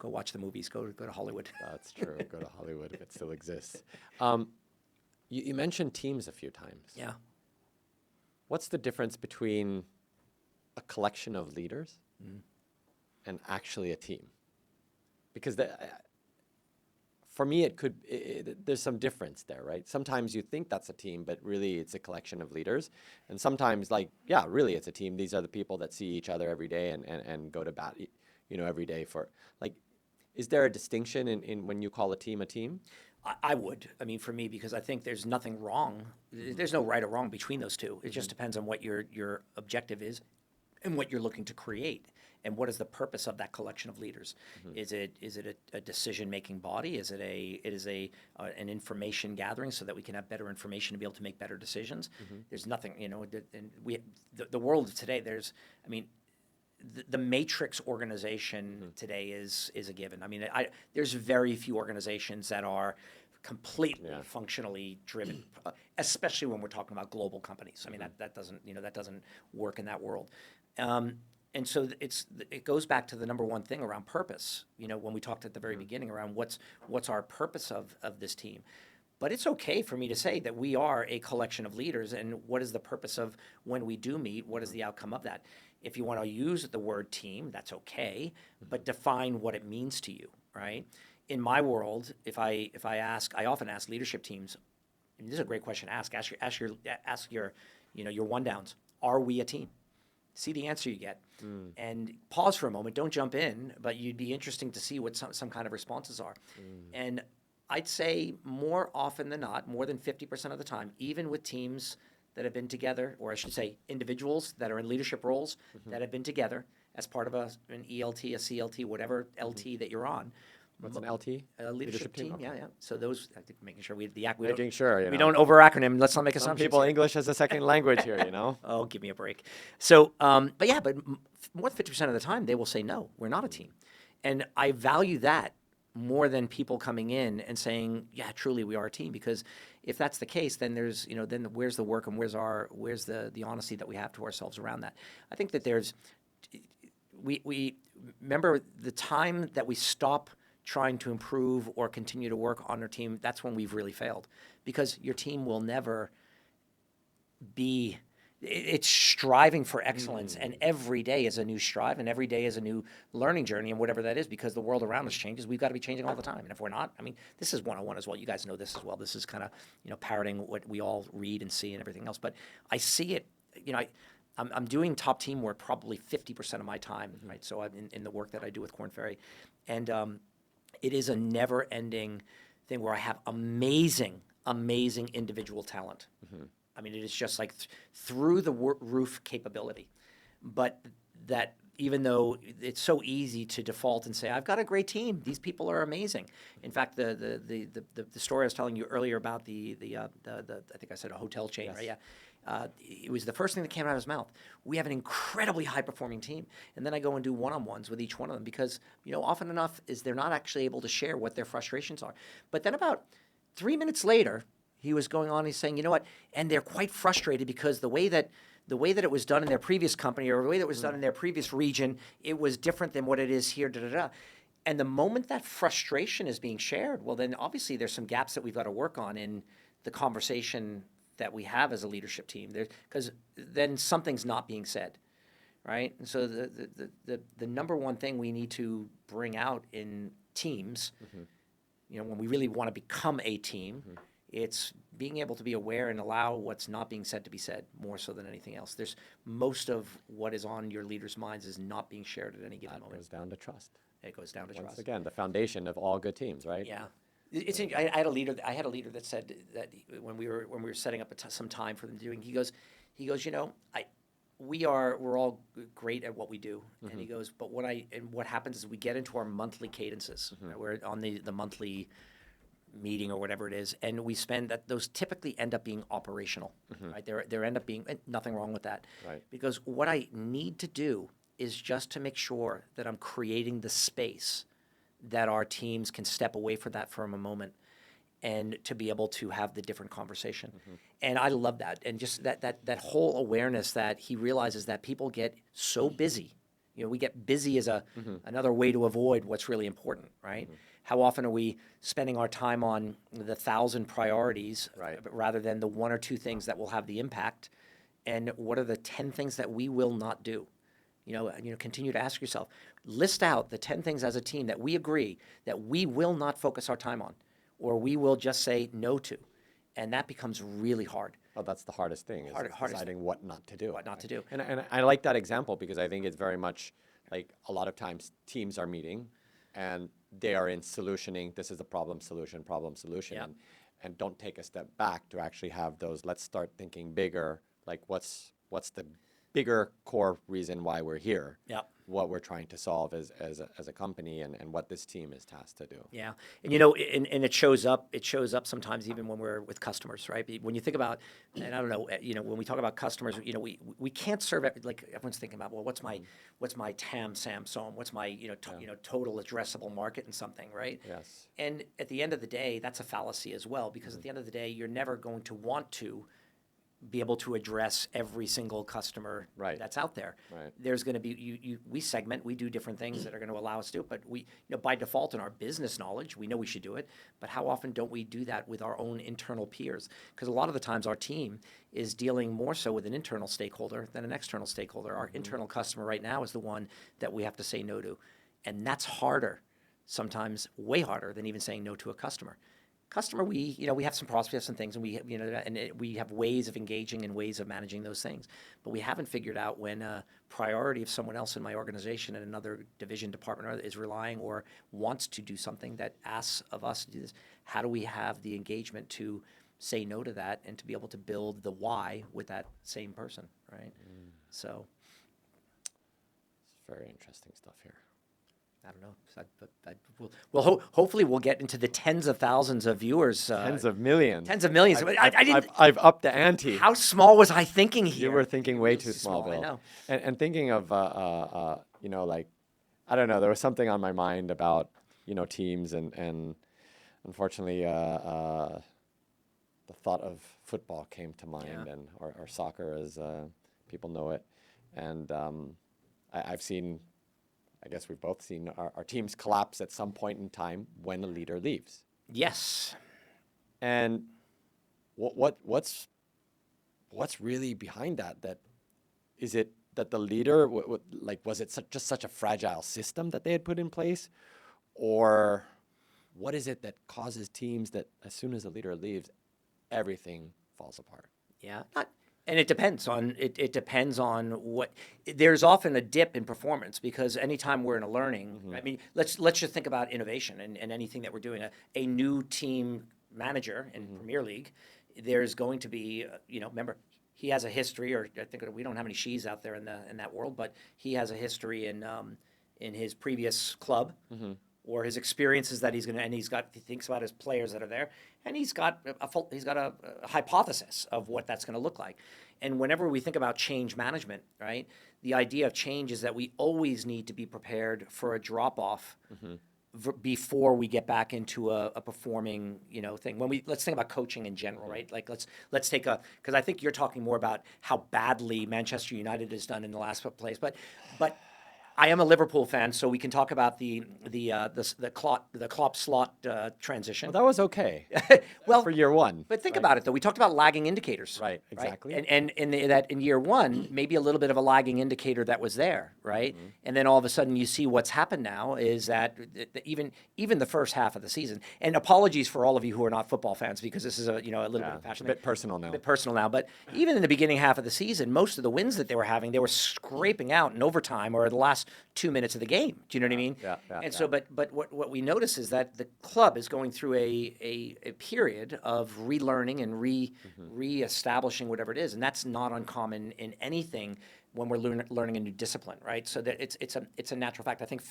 watch the movies, go to Hollywood. That's true. Go to Hollywood if it still exists. You mentioned teams a few times. Yeah. What's the difference between a collection of leaders and actually a team? Because for me, there's some difference there, right? Sometimes you think that's a team, but really it's a collection of leaders. And sometimes, really it's a team. These are the people that see each other every day and go to bat, every day for, is there a distinction in when you call a team a team? I would. I mean, for me, because I think there's nothing wrong. There's no right or wrong between those two. It just depends on what your objective is and what you're looking to create. And what is the purpose of that collection of leaders? Is it a decision-making body? Is it an information gathering so that we can have better information to be able to make better decisions? There's nothing, and the world of today. The matrix organization today is a given. I mean, there's very few organizations that are completely functionally driven, especially when we're talking about global companies. I mean, that doesn't work in that world. And so it goes back to the number one thing around purpose. When we talked at the very beginning around what's our purpose of this team. But it's okay for me to say that we are a collection of leaders, and what is the purpose of when we do meet? What is the outcome of that? If you want to use the word team, that's okay, but define what it means to you, right? In my world, if I often ask leadership teams, and this is a great question to ask. Ask your one downs. Are we a team? See the answer you get, and pause for a moment. Don't jump in, but you'd be interesting to see what some kind of responses are. And I'd say more often than not, more than 50% of the time, even with teams that have been together, or I should say individuals that are in leadership roles that have been together as part of an ELT, a CLT, whatever LT that you're on. What's an LT? A leadership team, Okay. yeah. So those, I think, making sure we Making sure, we don't over acronym. Let's not make Some assumptions. people here. English as a second language here, Oh, give me a break. So, but more than 50% of the time, they will say, no, we're not a team. And I value that more than people coming in and saying, yeah, truly, we are a team. Because if that's the case, then there's, then where's the work and where's the honesty that we have to ourselves around that? I think that we remember the time that we stop trying to improve or continue to work on our team, that's when we've really failed. Because your team will never be, it's striving for excellence, and every day is a new strive, and every day is a new learning journey, and whatever that is, because the world around us changes, we've got to be changing all the time. And if we're not, this is one-on-one as well. You guys know this as well. This is kind of, parroting what we all read and see and everything else. But I see it, I'm doing top team work probably 50% of my time, right? So I'm in the work that I do with Korn Ferry. And it is a never-ending thing where I have amazing individual talent. It is just like through the roof capability. But that even though it's so easy to default and say, I've got a great team, these people are amazing. In fact, the story I was telling you earlier about the I think I said a hotel chain, right? Yeah. It was the first thing that came out of his mouth. We have an incredibly high-performing team. And then I go and do one-on-ones with each one of them because, often enough is they're not actually able to share what their frustrations are. But then about 3 minutes later, He was going on, he's saying, you know what? And they're quite frustrated because the way that it was done in their previous company or the way that it was done in their previous region, it was different than what it is here, da da da. And the moment that frustration is being shared, well, then obviously there's some gaps that we've got to work on in the conversation that we have as a leadership team. Because then something's not being said, right? And so the number one thing we need to bring out in teams, when we really want to become a team, it's being able to be aware and allow what's not being said to be said more so than anything else. There's most of what is on your leaders' minds is not being shared at any given moment. It goes down to trust. It goes down to Once trust. again, the foundation of all good teams, right? Yeah. I had a leader that said that when we were setting up some time for them doing, he goes, we're all great at what we do, and he goes, but what happens is we get into our monthly cadences. We're on the monthly meeting or whatever it is, and we spend that. Those typically end up being operational, right? There end up being nothing wrong with that, right? Because what I need to do is just to make sure that I'm creating the space that our teams can step away from that for a moment and to be able to have the different conversation. And I love that. And just that whole awareness that he realizes that people get so busy. We get busy as another way to avoid what's really important, right? How often are we spending our time on the 1,000 priorities rather than the one or two things that will have the impact? And what are the 10 things that we will not do? Continue to ask yourself, list out the 10 things as a team that we agree that we will not focus our time on, or we will just say no to. And that becomes really hard. Oh, that's the hardest thing, is deciding what not to do. What not to do. And I like that example because I think it's very much like a lot of times teams are meeting and they are in solutioning. This is a problem, solution, and don't take a step back to actually have those, let's start thinking bigger, like what's the bigger core reason why we're here, what we're trying to solve as a company, and what this team is tasked to do. Yeah, and and it shows up sometimes even when we're with customers, right? When you think about, and I don't know, when we talk about customers, we can't serve like everyone's thinking about, well, what's my TAM, SAM, SOM, what's my total addressable market in something, right? Yes. And at the end of the day, that's a fallacy as well, because at the end of the day, you're never going to want to be able to address every single customer that's out there. Right. There's going to be we segment, we do different things that are going to allow us to do it, but we by default in our business knowledge, we know we should do it, but how often don't we do that with our own internal peers? Because a lot of the times our team is dealing more so with an internal stakeholder than an external stakeholder. Our internal customer right now is the one that we have to say no to, and that's harder, sometimes way harder than even saying no to a customer. We have some process, we have some things, and we have ways of engaging and ways of managing those things. But we haven't figured out when a priority of someone else in my organization and another division, department is relying or wants to do something that asks of us to do this. How do we have the engagement to say no to that and to be able to build the why with that same person, right? So it's very interesting stuff here. I don't know. Hopefully we'll get into the tens of thousands of viewers. Tens of millions. I've upped the ante. How small was I thinking here? You were thinking way too small, Bill. I know. And thinking of, like, I don't know, there was something on my mind about, teams and unfortunately the thought of football came to mind, and or soccer as people know it. And I've seen, I guess we've both seen our teams collapse at some point in time when a leader leaves. Yes. And what's really behind that? That is it that the leader was it just such a fragile system that they had put in place, or what is it that causes teams that as soon as a leader leaves, everything falls apart? Yeah. And it depends on what. There's often a dip in performance because anytime we're in a learning, I mean, let's just think about innovation and anything that we're doing. A new team manager in Premier League, there's going to be, remember, he has a history, or I think we don't have any she's out there in that world, but he has a history in his previous club. Or his experiences that he's going to, and he thinks about his players that are there, and he's got a hypothesis of what that's going to look like. And whenever we think about change management, right, the idea of change is that we always need to be prepared for a drop off before we get back into a performing, thing. Let's think about coaching in general, right? Like let's take because I think you're talking more about how badly Manchester United has done in the last place, but I am a Liverpool fan, so we can talk about the Klopp slot transition. Well, that was okay. Well, for year one. But think about it, though. We talked about lagging indicators. Right, exactly. And that in year one, maybe a little bit of a lagging indicator that was there, right? And then all of a sudden you see what's happened now is that even the first half of the season, and apologies for all of you who are not football fans because this is a little bit of passion. A bit personal now. A bit personal now. But even in the beginning half of the season, most of the wins that they were having, they were scraping out in overtime or the last 2 minutes of the game. Do you know what I mean? Yeah. So, but what we notice is that the club is going through a period of relearning and reestablishing whatever it is, and that's not uncommon in anything when we're learning a new discipline, right? So that it's a natural fact. I think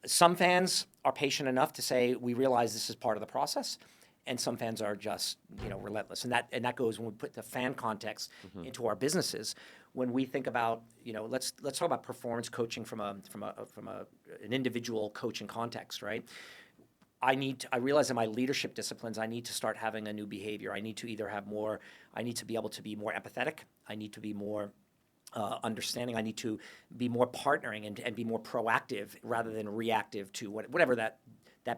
some fans are patient enough to say we realize this is part of the process. And some fans are just, relentless, and that goes when we put the fan context into our businesses. When we think about, let's talk about performance coaching from an individual coaching context, right? I realize in my leadership disciplines, I need to start having a new behavior. I need to be able to be more empathetic. I need to be more understanding. I need to be more partnering and be more proactive rather than reactive to whatever that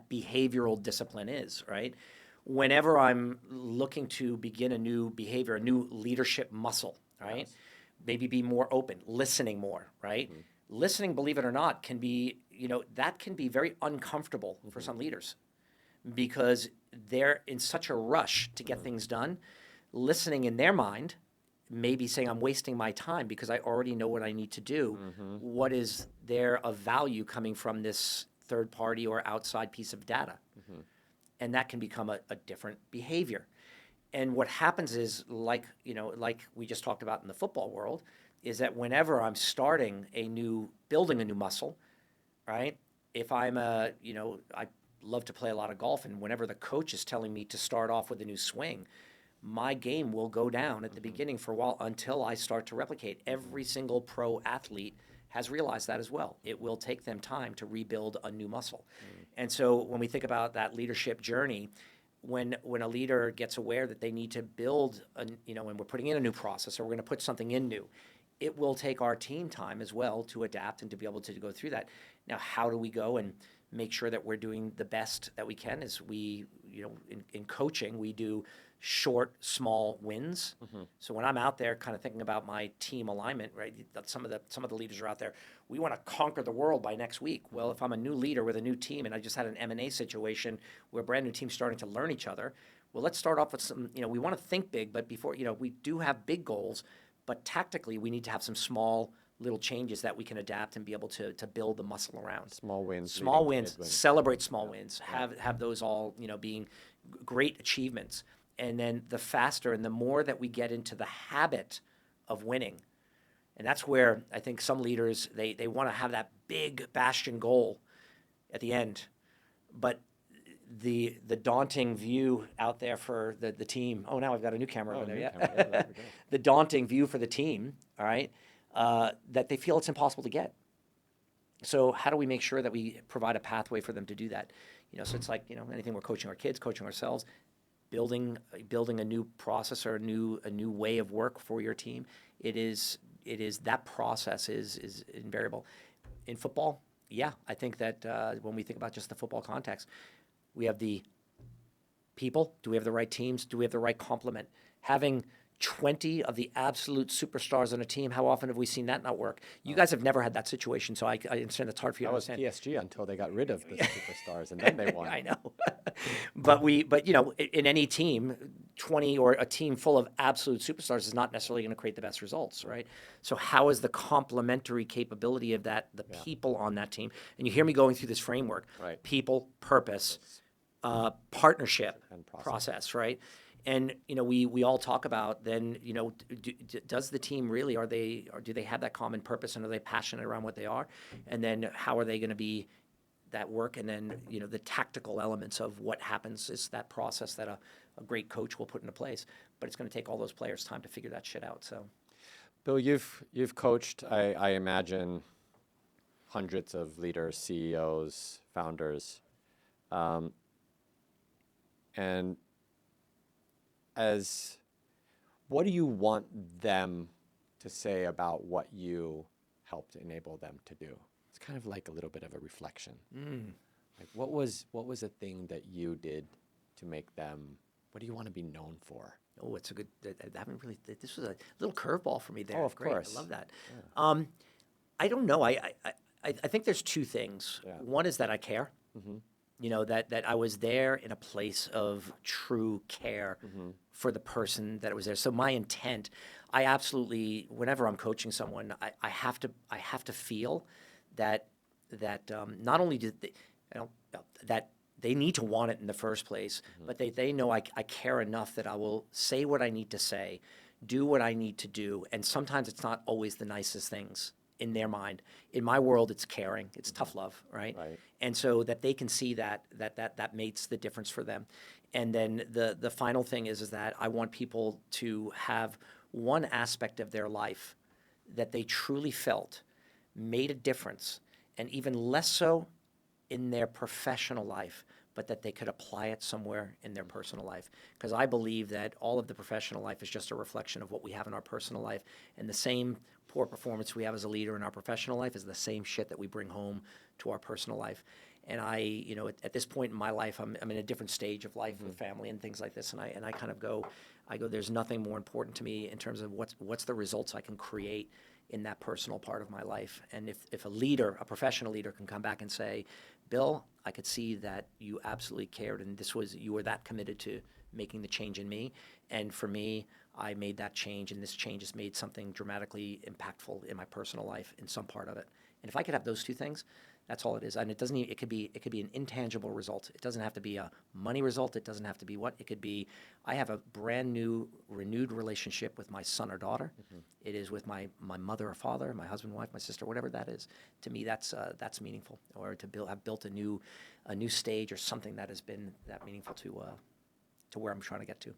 behavioral discipline is, right? Whenever I'm looking to begin a new behavior, a new leadership muscle, right? Yes. Maybe be more open, listening more, right? Listening, believe it or not, can be, that can be very uncomfortable for some leaders because they're in such a rush to get things done. Listening in their mind may be saying, I'm wasting my time because I already know what I need to do. What is there of value coming from this third party or outside piece of data? And that can become a different behavior. And what happens is, like we just talked about in the football world, is that whenever I'm building a new muscle, right? If I'm I love to play a lot of golf, and whenever the coach is telling me to start off with a new swing, my game will go down at the beginning for a while until I start to replicate. Every single pro athlete has realized that as well. It will take them time to rebuild a new muscle. And so when we think about that leadership journey, when a leader gets aware that they need to build, when we're putting in a new process or we're going to put something in new, it will take our team time as well to adapt and to be able to go through that. Now, how do we go and make sure that we're doing the best that we can? Is we, in coaching, we do short, small wins. So when I'm out there kind of thinking about my team alignment, right, some of the leaders are out there, we want to conquer the world by next week. Well, if I'm a new leader with a new team and I just had an M&A situation where a brand new team's starting to learn each other, well, let's start off with some, we want to think big, but before, we do have big goals, but tactically we need to have some small little changes that we can adapt and be able to build the muscle around. Small wins, celebrate small wins, have those all, being great achievements. And then the faster and the more that we get into the habit of winning, and that's where I think some leaders, they want to have that big bastion goal at the end. But the daunting view out there for the team, now I've got a new camera over there, the daunting view for the team, all right, that they feel it's impossible to get. So how do we make sure that we provide a pathway for them to do that? So it's like, anything we're coaching our kids, coaching ourselves, building a new process or a new way of work for your team. It is that process is invariable. In football, I think that when we think about just the football context, we have the people. Do we have the right teams? Do we have the right complement? Having 20 of the absolute superstars on a team, how often have we seen that not work? You guys have never had that situation, so I understand it's hard for you to understand. That was PSG until they got rid of the superstars, and then they won. I know. But in any team, 20 or a team full of absolute superstars is not necessarily going to create the best results, right? So how is the complementary capability of the people on that team? And you hear me going through this framework, right? People, purpose, partnership, and process, right? And we all talk about then does the team really do they have that common purpose, and are they passionate around what they are, and then how are they going to be that work, and then the tactical elements of what happens is that process that a great coach will put into place, but it's going to take all those players time to figure that shit out. So, Bill, you've coached, I imagine, hundreds of leaders, CEOs, founders. And as what do you want them to say about what you helped enable them to do? It's kind of like a little bit of a reflection. Like what was a thing that you did to make them, what do you want to be known for? Oh, it's a good. I haven't really. This was a little curveball for me there. Oh, of Great, course. I love that. I don't know. I think there's two things. Yeah. One is that I care. You know, that I was there in a place of true care for the person that was there. So my intent, I absolutely, whenever I'm coaching someone, I have to feel that not only do they, that they need to want it in the first place, but they know I care enough that I will say what I need to say, do what I need to do, and sometimes it's not always the nicest things in their mind. In my world, it's caring, it's tough love, right? Right. And so that they can see that makes the difference for them. And then the final thing is that I want people to have one aspect of their life that they truly felt made a difference, and even less so in their professional life, but that they could apply it somewhere in their personal life. Because I believe that all of the professional life is just a reflection of what we have in our personal life. And the same poor performance we have as a leader in our professional life is the same shit that we bring home to our personal life. And I, you know, at this point in my life, I'm in a different stage of life with family and things like this. And I kind of go, there's nothing more important to me in terms of what's the results I can create in that personal part of my life. And if a leader, a professional leader, can come back and say, Bill, I could see that you absolutely cared, and you were that committed to making the change in me. And for me, I made that change, and this change has made something dramatically impactful in my personal life in some part of it. And if I could have those two things, that's all it is. And it doesn't. It could be an intangible result. It doesn't have to be a money result. It doesn't have to be what. It could be, I have a brand new, renewed relationship with my son or daughter. It is with my mother or father, my husband, wife, my sister, whatever that is. To me, that's meaningful. Or to have built a new stage or something that has been that meaningful to where I'm trying to get to.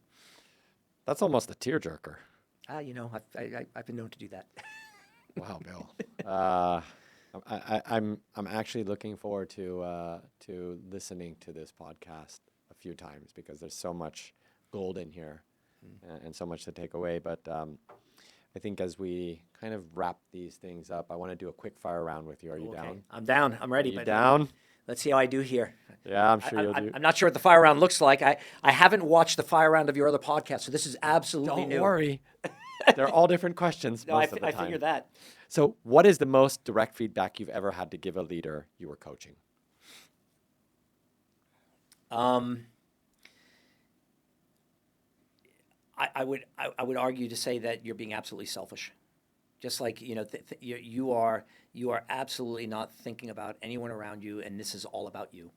That's almost a tearjerker. You know, I've been known to do that. Wow, Bill. I'm actually looking forward to listening to this podcast a few times because there's so much gold in here and so much to take away. But I think as we kind of wrap these things up, I want to do a quick fire round with you. Are you down? I'm down. I'm ready. Are you but down? Let's see how I do here. Yeah, I'm sure you'll do. I'm not sure what the fire round looks like. I haven't watched the fire round of your other podcast, so this is absolutely Don't new. worry. They're all different questions No, most of the I time. figured that. So what is the most direct feedback you've ever had to give a leader you were coaching? I would argue to say that you're being absolutely selfish. Just like, you know, you are absolutely not thinking about anyone around you, and this is all about you.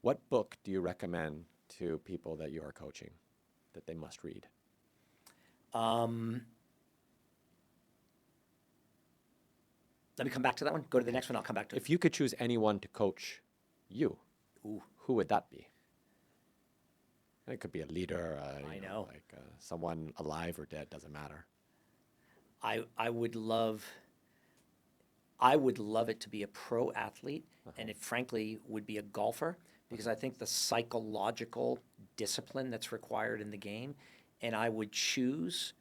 What book do you recommend to people that you are coaching that they must read? Let me come back to that one. Go to the next one. I'll come back to it. If you could choose anyone to coach you, who would that be? It could be a leader, I know. like someone alive or dead, doesn't matter. I would love it to be a pro athlete, and it frankly would be a golfer, because I think the psychological discipline that's required in the game, and I would choose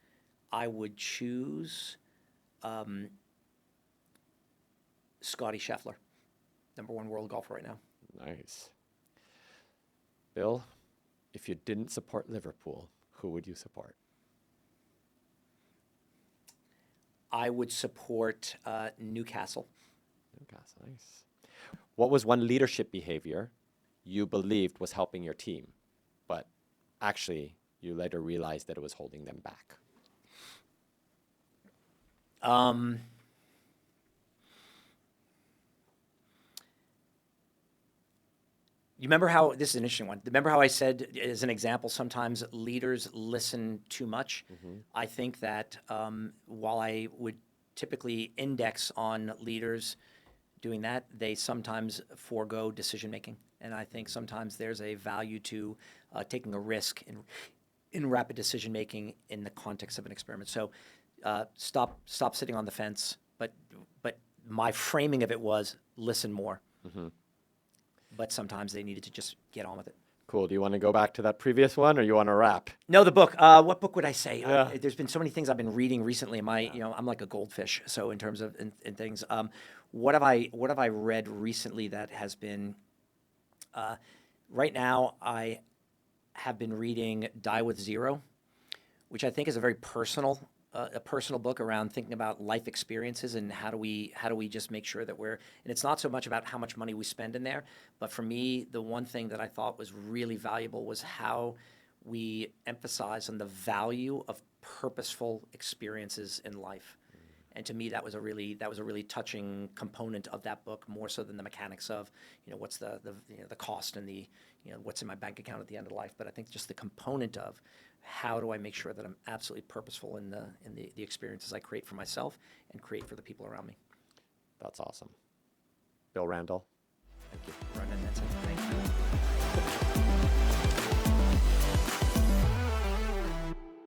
Scotty Scheffler, #1 world golfer right now. Nice. Bill, if you didn't support Liverpool, who would you support? I would support Newcastle. Newcastle, nice. What was one leadership behavior you believed was helping your team, but actually you later realized that it was holding them back? You remember how, this is an interesting one. Remember how I said, as an example, sometimes leaders listen too much? I think that while I would typically index on leaders doing that, they sometimes forego decision making. And I think sometimes there's a value to taking a risk in rapid decision making in the context of an experiment. So stop sitting on the fence, but my framing of it was listen more. But sometimes they needed to just get on with it. Cool. Do you want to go back to that previous one, or you want to wrap? No, the book. What book would I say? Yeah. There's been so many things I've been reading recently. I'm like a goldfish. So in terms of in things, what have I read recently that has been? Right now, I have been reading Die with Zero, which I think is a very personal book around thinking about life experiences and how do we just make sure that and it's not so much about how much money we spend in there, but for me, the one thing that I thought was really valuable was how we emphasize on the value of purposeful experiences in life. And to me, that was a really touching component of that book, more so than the mechanics of, what's the cost and the, what's in my bank account at the end of life. But I think just the component of how do I make sure that I'm absolutely purposeful in the experiences I create for myself and create for the people around me. That's awesome. Bill Randall, thank you.